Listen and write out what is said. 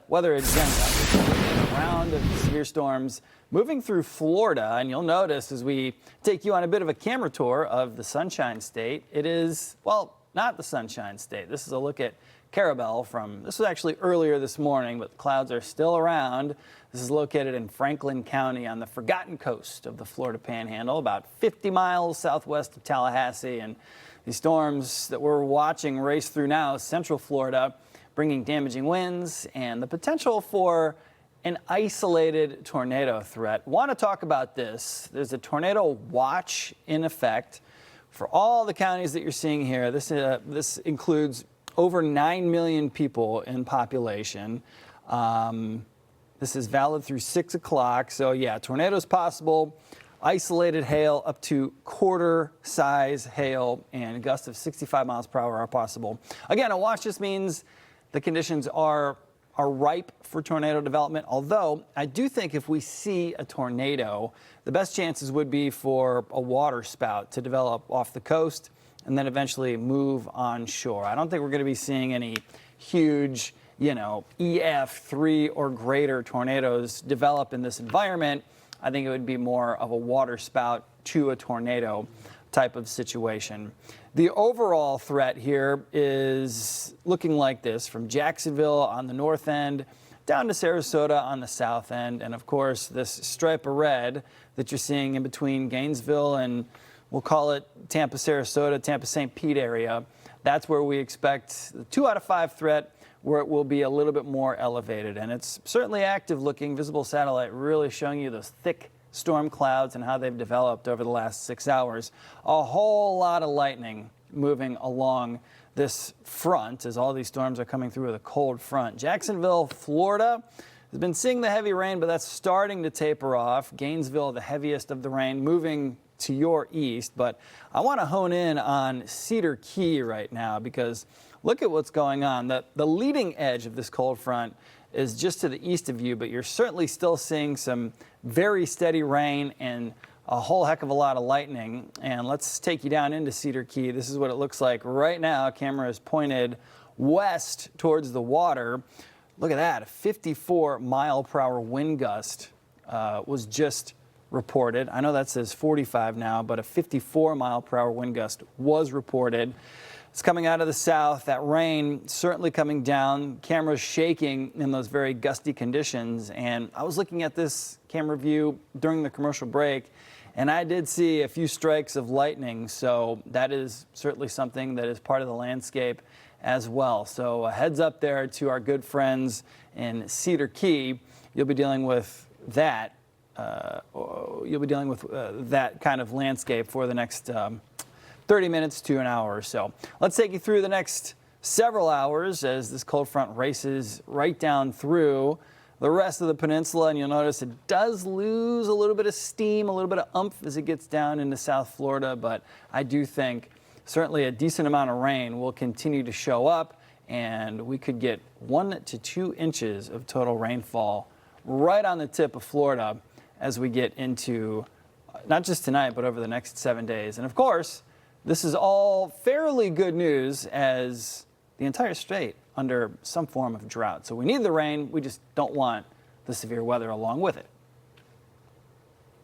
Weather agenda. A round of severe storms moving through Florida, and you'll notice as we take you on a bit of a camera tour of the Sunshine State, it is, well, not the Sunshine State. This is a look at Carabel this was actually earlier this morning, but the clouds are still around. This is located in Franklin County on the Forgotten Coast of the Florida Panhandle, about 50 miles southwest of Tallahassee. And these storms that we're watching race through now, Central Florida, bringing damaging winds and the potential for an isolated tornado threat. Want to talk about this. There's a tornado watch in effect for all the counties that you're seeing here. This includes over 9 million people in population. This is valid through 6 o'clock. So yeah, tornadoes possible, isolated hail up to quarter-size hail, and gusts of 65 miles per hour are possible. Again, a watch just means the conditions are ripe for tornado development, although I do think if we see a tornado, the best chances would be for a water spout to develop off the coast and then eventually move onshore. I don't think we're going to be seeing any huge, EF3 or greater tornadoes develop in this environment. I think it would be more of a water spout to a tornado type of situation. The overall threat here is looking like this, from Jacksonville on the north end down to Sarasota on the south end, and of course this stripe of red that you're seeing in between Gainesville and we'll call it Tampa, Sarasota, Tampa, St. Pete area. That's where we expect the 2 out of 5 threat, where it will be a little bit more elevated, and it's certainly active looking. Visible satellite really showing you those thick storm clouds and how they've developed over the last 6 hours. A whole lot of lightning moving along this front as all these storms are coming through with a cold front. Jacksonville, Florida has been seeing the heavy rain, but that's starting to taper off. Gainesville, the heaviest of the rain, moving to your east. But I want to hone in on Cedar Key right now because look at what's going on. The leading edge of this cold front is just to the east of you, but you're certainly still seeing some very steady rain and a whole heck of a lot of lightning. And let's take you down into Cedar Key. This is what it looks like right now. Camera is pointed west towards the water. Look at that, a 54 mile per hour wind gust was just reported. I know that says 45 now, but a 54 mile per hour wind gust was reported. It's coming out of the south. That rain certainly coming down. Camera's shaking in those very gusty conditions. And I was looking at this camera view during the commercial break, and I did see a few strikes of lightning. So that is certainly something that is part of the landscape as well. So a heads up there to our good friends in Cedar Key. You'll be dealing with that. That kind of landscape for the next 30 minutes to an hour or so. Let's take you through the next several hours as this cold front races right down through the rest of the peninsula, and you'll notice it does lose a little bit of steam, a little bit of oomph as it gets down into South Florida, but I do think certainly a decent amount of rain will continue to show up, and we could get 1 to 2 inches of total rainfall right on the tip of Florida as we get into not just tonight, but over the next 7 days. And of course, this is all fairly good news as the entire state under some form of drought. So we need the rain, we just don't want the severe weather along with it.